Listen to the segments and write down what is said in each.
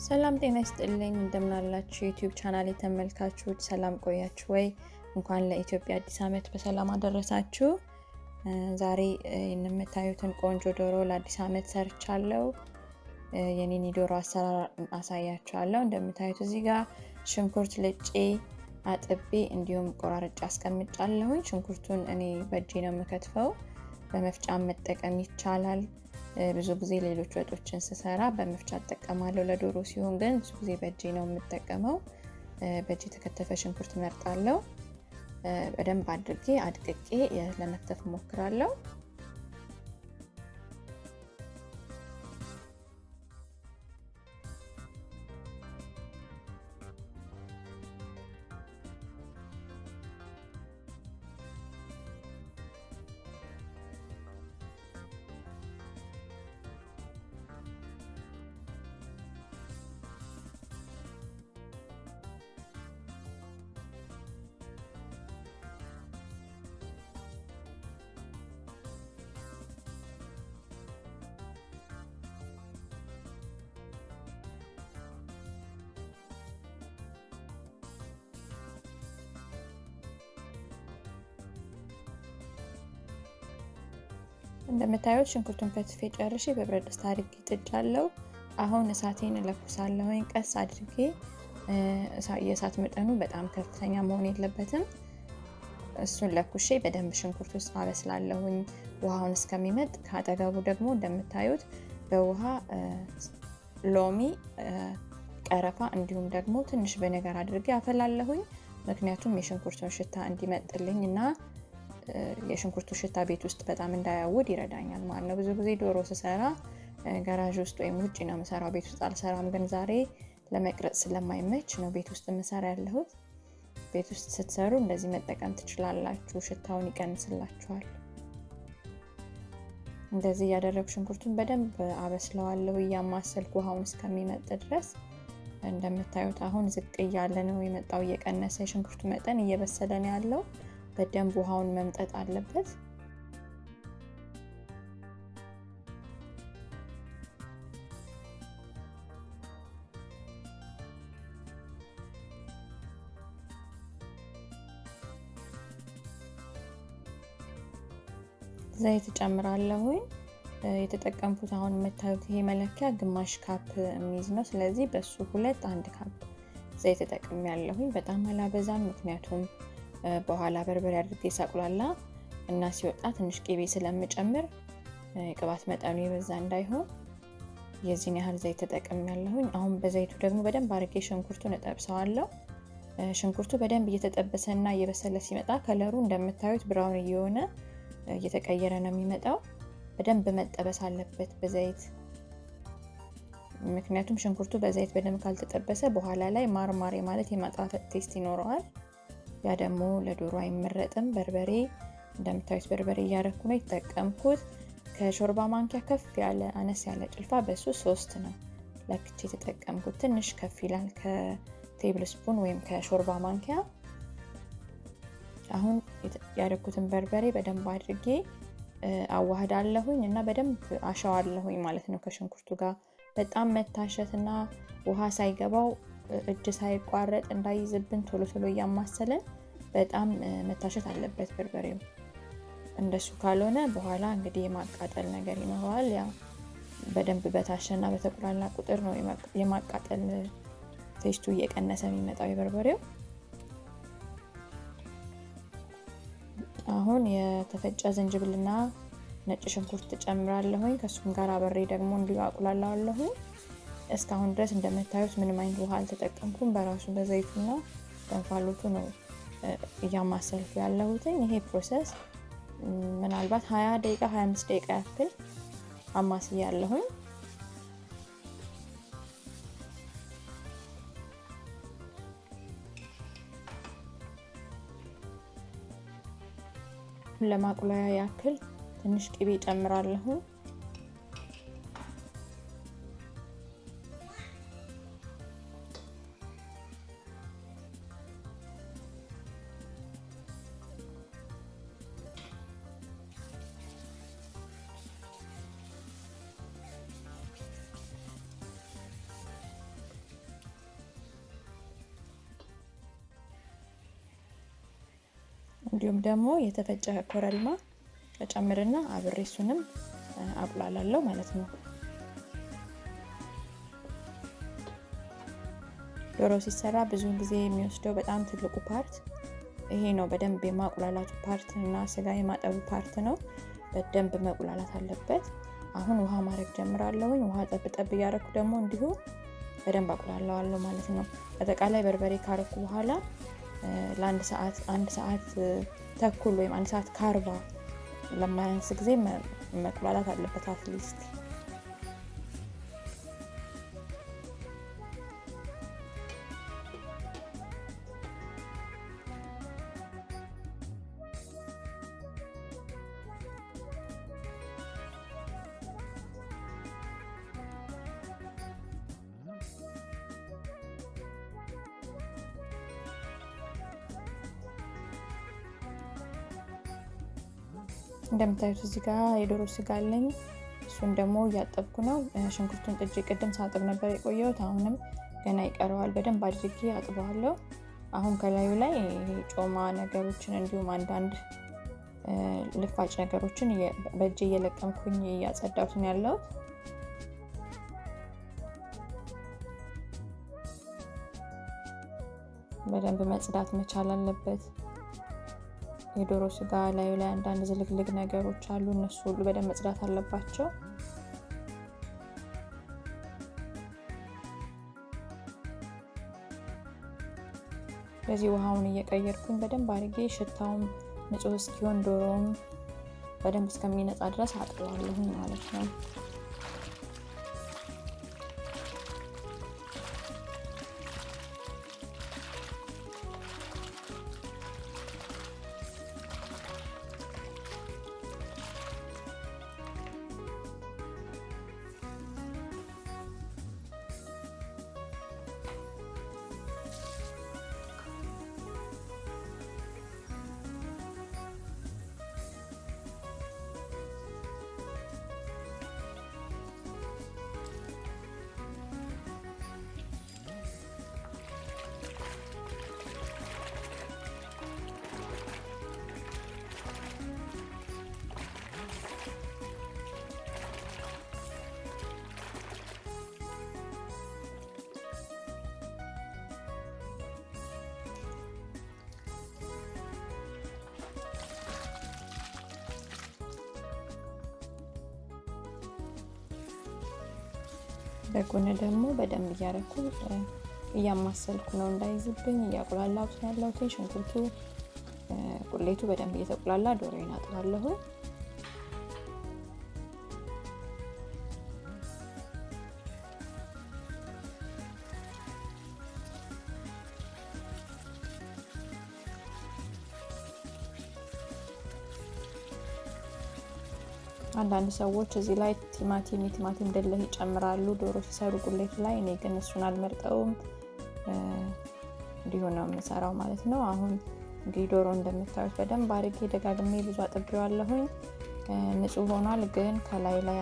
ሰላም ጤና ይስጥልኝ እንደምን አላችሁ ዩቲዩብ ቻናል የተመልካቾች ሰላም ቆያችሁ ወይ እንኳን ለኢትዮጵያ አዲስ አመት በሰላም አደረሳችሁ። ዛሬ የምታዩትን ቆንጆ ዶሮ ለአዲስ አመት ሰርቻለሁ። የኔን ዶሮ አሰራር አሳያችኋለሁ። እንደምታዩት እዚህ ጋር ሽንኩርት ልጬ አጥቤ እንዲሁም ቆራርጬ አስቀምጫለሁ። ሽንኩርቱን እኔ በእጄ ነው የምከትፈው፣ በመፍጫ መጠቀም ይቻላል። ብዙ ጊዜ ሌሎች ወጦችን ስሰራ በመፍጫ እጠቀማለሁ። ለዶሮ ሲሆን ግን ብዙ ጊዜ በእጄ ነው የምጠቀመው። በእጄ የተከተፈ ሽንኩርት መርጣለሁ። በደንብ አድርጌ አድቅቄ ለመክተፍ ሞክራለሁ። እንደምታዩት ሽንኩርቱን ከትፌ ጨርሼ በብረት ድስት አድርጌ ጥጃለሁ። አሁን እሳቴን እለኩሳለሁ። ቀስ አድርጌ የእሳት መጠኑ በጣም ከፍተኛ መሆን የለበትም። እሱን ለኩሼ በደንብ ሽንኩርቱ ውስጥ አበስላለሁኝ ውሃውን እስከሚመጥ። ካጠገቡ ደግሞ እንደምታዩት በውሃ ሎሚ፣ ቀረፋ እንዲሁም ደግሞ ትንሽ በነገር አድርጌ አፈላለሁኝ። ምክንያቱም የሽንኩርቱን ሽታ እንዲመጥልኝ እና የሽንኩርቱ ሽታ ቤት ውስጥ በጣም እንዳያውድ ይረዳኛል ማለት ነው። ብዙ ጊዜ ዶሮ ስሰራ ጋራዥ ውስጥ ወይም ውጪ ነው የምሰራው፣ ቤት ውስጥ አልሰራም። ግን ዛሬ ለመቅረጽ ስለማይመች ነው ቤት ውስጥ የምሰራ ያለሁት። ቤት ውስጥ ስትሰሩ እንደዚህ መጠቀም ትችላላችሁ፣ ሽታውን ይቀንስላችኋል። እንደዚህ ያደረኩ ሽንኩርቱን በደንብ አበስለዋለሁ እያማሰልኩ ውሃውን እስከሚመጥ ድረስ። እንደምታዩት አሁን ዝቅ እያለ ነው የመጣው፣ እየቀነሰ የሽንኩርቱ መጠን እየበሰለ ነው ያለው። በደንብ ውሃውን መምጠጥ አለበት። ዘይት ጨምራለሁኝ። የተጠቀምኩት አሁን የምታዩት ይሄ መለኪያ ግማሽ ካፕ የሚይዝ ነው። ስለዚህ በሱ 1 ካፕ ዘይት ተጠቅሜያለሁኝ። በጣም አላበዛም፣ ምክንያቱም በኋላ በርበሬ አድርጌ ሳቁላላ እና ሲወጣ ትንሽ ቅቤ ስለምጨምር ቅባት መጠኑ የበዛ እንዳይሆን የዚህን ያህል ዘይት ተጠቅሜያለሁኝ። አሁን በዘይቱ ደግሞ በደንብ አድርጌ ሽንኩርቱን እጠብሰዋለሁ። ሽንኩርቱ በደንብ እየተጠበሰና እየበሰለ ሲመጣ ከለሩ እንደምታዩት ብራውን እየሆነ እየተቀየረ ነው የሚመጣው። በደንብ መጠበስ አለበት በዘይት፣ ምክንያቱም ሽንኩርቱ በዘይት በደንብ ካልተጠበሰ በኋላ ላይ ማርማሬ ማለት የማጣፈጥ ቴስት ይኖረዋል። ያ ደግሞ ለዶሮ አይመረጥም። በርበሬ እንደምታዩት በርበሬ እያረኩ ነው የተጠቀምኩት። ከሾርባ ማንኪያ ከፍ ያለ አነስ ያለ ጭልፋ በሱ 3 ነው ለክቼ የተጠቀምኩት። ትንሽ ከፍ ይላል ከቴብል ስፑን ወይም ከሾርባ ማንኪያ። አሁን ያደረኩትን በርበሬ በደንብ አድርጌ አዋህዳለሁኝ እና በደንብ አሻዋለሁኝ ማለት ነው ከሽንኩርቱ ጋር። በጣም መታሸትና ውሃ ሳይገባው እጅ ሳይቋረጥ እንዳይዝብን ቶሎ ቶሎ እያማሰለን በጣም መታሸት አለበት በርበሬው። እንደሱ ካልሆነ በኋላ እንግዲህ የማቃጠል ነገር ይኖረዋል። ያ በደንብ በታሸና በተቁላላ ቁጥር ነው የማቃጠል ቴስቱ እየቀነሰ የሚመጣው የበርበሬው። አሁን የተፈጨ ዝንጅብልና ነጭ ሽንኩርት ጨምራለሁኝ። ከሱም ጋር አብሬ ደግሞ እንዲሁ አቁላላዋለሁኝ። እስካሁን ድረስ እንደምታዩት ምንም አይነት ውሃ አልተጠቀምኩም። በራሱ በዘይቱና በእንፋሎቱ ነው እያማሰልኩ ያለሁት። ይሄ ፕሮሰስ ምናልባት 20 ደቂቃ 25 ደቂቃ ያክል አማስያለሁኝ። ለማቁላያ ያክል ትንሽ ቅቤ ጨምራለሁ። እንዲሁም ደግሞ የተፈጨ ኮረሪማ ተጨምርና አብሬ እሱንም አቁላላለሁ ማለት ነው። ዶሮ ሲሰራ ብዙውን ጊዜ የሚወስደው በጣም ትልቁ ፓርት ይሄ ነው። በደንብ የማቁላላቱ ፓርት እና ስጋ የማጠቡ ፓርት ነው። በደንብ መቁላላት አለበት። አሁን ውሃ ማድረግ ጀምራለሁኝ። ውሃ ጠብ እያደረኩ ደግሞ እንዲሁ በደንብ አቁላለዋለሁ ማለት ነው። አጠቃላይ በርበሬ ካረኩ በኋላ ለአንድ ሰዓት 1 ሰዓት ተኩል ወይም 1 ሰዓት ከ40 ለማያንስ ጊዜ መቁላላት አለበት አትሊስት። እንደምታዩት እዚህ ጋር የዶሮ ስጋ አለኝ። እሱን ደግሞ እያጠብኩ ነው። ሽንኩርቱን ጥጄ ቅድም ሳጥብ ነበር የቆየሁት። አሁንም ገና ይቀረዋል። በደንብ አድርጌ አጥበዋለሁ። አሁን ከላዩ ላይ ጮማ ነገሮችን እንዲሁም አንዳንድ ልፋጭ ነገሮችን በእጄ እየለቀምኩኝ እያጸዳሁት ነው ያለሁት። በደንብ መጽዳት መቻል አለበት። የዶሮ ስጋ ላዩ ላይ አንዳንድ ዝልግልግ ነገሮች አሉ። እነሱ ሁሉ በደንብ መጽዳት አለባቸው። ስለዚህ ውሃውን እየቀየርኩኝ በደንብ አድርጌ ሽታውም ንጹህ እስኪሆን ዶሮውም በደንብ እስከሚነጻ ድረስ አጥበዋለሁ ማለት ነው። በጎን ደግሞ በደንብ እያረኩ እያማሰልኩ ነው እንዳይዝብኝ እያቁላላሁት ነው ያለሁት። ሽንኩርቱ ቁሌቱ በደንብ እየተቁላላ ዶሮዬን አጥባለሁ። አንዳንድ ሰዎች እዚህ ላይ ቲማቲም ደለህ ይጨምራሉ ዶሮ ሲሰሩ ቁሌት ላይ። እኔ ግን እሱን አልመርጠውም። እንዲሁ ነው የምሰራው ማለት ነው። አሁን እንግዲህ ዶሮ እንደምታዩት በደንብ አድርጌ ደጋግሜ ብዙ አጥቤዋለሁኝ። ንጹህ ሆኗል። ግን ከላይ ላይ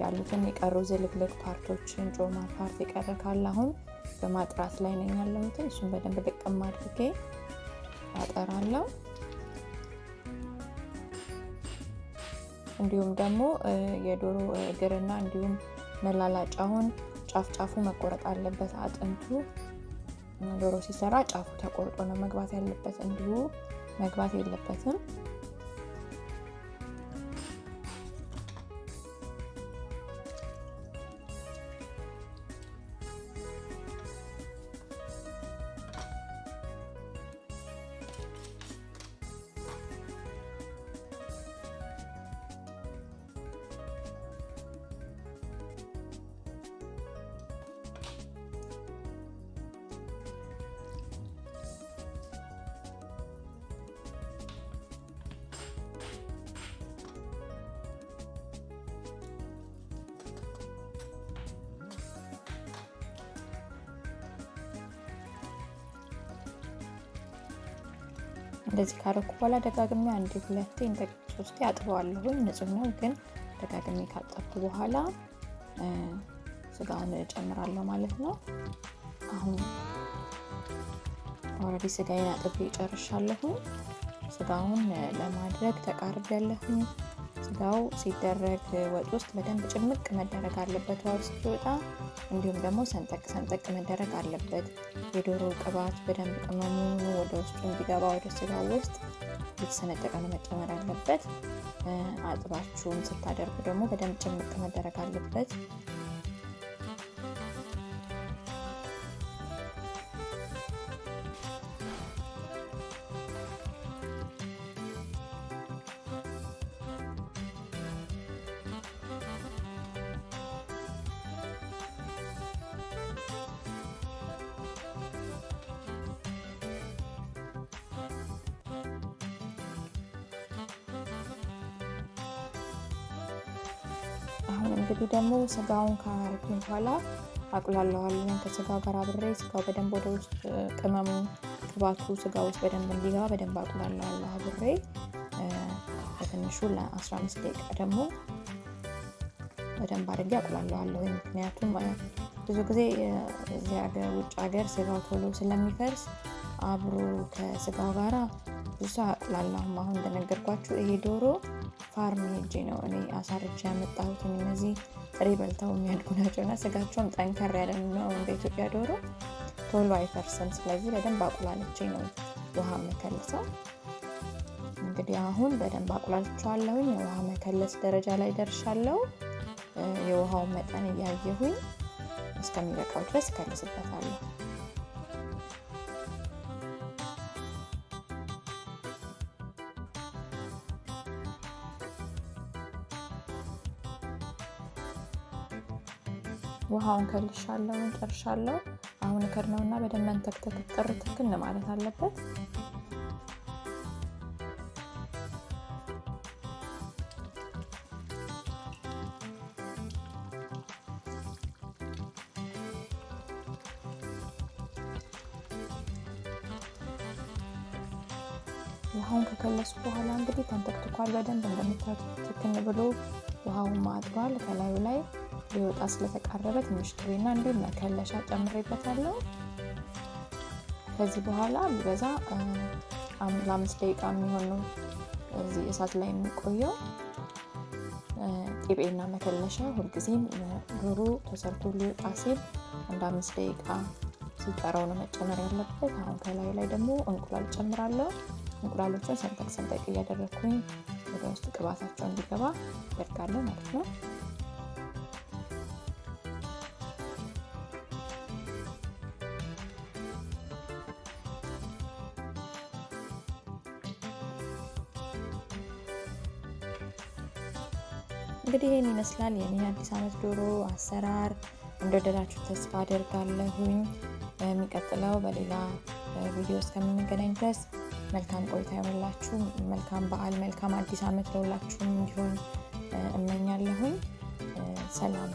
ያሉትን የቀሩ ዝልግልግ ፓርቶችን ጮማ ፓርት የቀረ ካለ አሁን በማጥራት ላይ ነኝ ያለሁት። እሱን በደንብ ልቅም አድርጌ አጠራለሁ። እንዲሁም ደግሞ የዶሮ እግርና እንዲሁም መላላጫውን ጫፍ መቆረጥ አለበት። አጥንቱ ዶሮ ሲሰራ ጫፉ ተቆርጦ ነው መግባት ያለበት፣ እንዲሁ መግባት የለበትም። እንደዚህ ካረኩ በኋላ ደጋግሜ 1 2 እንደገና 3 አጥበዋለሁ። ንጹህ ነው። ግን ደጋግሜ ካጠብኩ በኋላ ስጋውን እጨምራለሁ ማለት ነው። አሁን ኦልሬዲ ስጋዬን አጥቤ ጨርሻለሁ። ስጋውን ለማድረግ ተቃርቤያለሁኝ። ስጋው ሲደረግ ወጥ ውስጥ በደንብ ጭምቅ መደረግ አለበት ውስጥ ሲወጣ፣ እንዲሁም ደግሞ ሰንጠቅ መደረግ አለበት። የዶሮ ቅባት በደንብ ቅመሙ ወደ ውስጡ እንዲገባ ወደ ስጋው ውስጥ የተሰነጠቀ ነው መጨመር አለበት። አጥባችሁም ስታደርጉ ደግሞ በደንብ ጭምቅ መደረግ አለበት። አሁን እንግዲህ ደግሞ ስጋውን ካረኩኝ በኋላ አቁላለዋለሁ ከስጋው ጋር አብሬ። ስጋው በደንብ ወደ ውስጥ ቅመሙ ቅባቱ ስጋው ውስጥ በደንብ እንዲገባ በደንብ አቁላለዋለሁ አብሬ። በትንሹ ለ15 ደቂቃ ደግሞ በደንብ አድርጌ አቁላለዋለሁ። ምክንያቱም ብዙ ጊዜ እዚህ ሀገር ውጭ ሀገር ስጋው ቶሎ ስለሚፈርስ አብሮ ከስጋው ጋራ ብዙ አቁላለሁ። አሁን እንደነገርኳችሁ ይሄ ዶሮ ፋርም ሄጄ ነው እኔ አሳርጄ ያመጣሁት። እነዚህ ጥሬ በልተው የሚያድጉ ናቸውና ስጋቸውም ጠንከር ያለ ነው። እንደ ኢትዮጵያ ዶሮ ቶሎ አይፈርስም። ስለዚህ በደንብ አቁላልቼ ነው ውሃ መከለሰው። እንግዲህ አሁን በደንብ አቁላልቼዋለሁኝ። የውሃ መከለስ ደረጃ ላይ ደርሻለሁ። የውሃውን መጠን እያየሁኝ እስከሚበቃው ድረስ እከልስበታለሁ። ውሃውን ከልሻለሁ ጨርሻለሁ። አሁን ከድነውና በደንብ መንተክተክ ጥርትክን ማለት አለበት። ውሃውን ከከለሱ በኋላ እንግዲህ ተንተክትኳል በደንብ እንደምታዩት ትክን ብሎ ውሃውን ማጥሯል። ከላዩ ላይ ሊወጣ ስለተቃረበ ትንሽ ቅቤና እንዲሁም መከለሻ ጨምሬበታለሁ። ከዚህ በኋላ ቢበዛ ለ5 ደቂቃ የሚሆን ነው እዚህ እሳት ላይ የሚቆየው። ቅቤና መከለሻ ሁልጊዜም ዶሮ ተሰርቶ ሊወጣ ሲል አንድ 5 ደቂቃ ሲቀረው ነው መጨመር ያለበት። አሁን ከላዩ ላይ ደግሞ እንቁላል ጨምራለሁ። እንቁላሎቹን ሰንጠቅ እያደረኩኝ ወደ ውስጥ ቅባታቸው እንዲገባ አደርጋለሁ ማለት ነው። እንግዲህ ይሄን ይመስላል የኔ አዲስ አመት ዶሮ አሰራር። እንደወደዳችሁ ተስፋ አደርጋለሁኝ። የሚቀጥለው በሌላ ቪዲዮ እስከምንገናኝ ድረስ መልካም ቆይታ ይሁንላችሁ። መልካም በዓል፣ መልካም አዲስ አመት ለሁላችሁም እንዲሆን እመኛለሁኝ። ሰላም።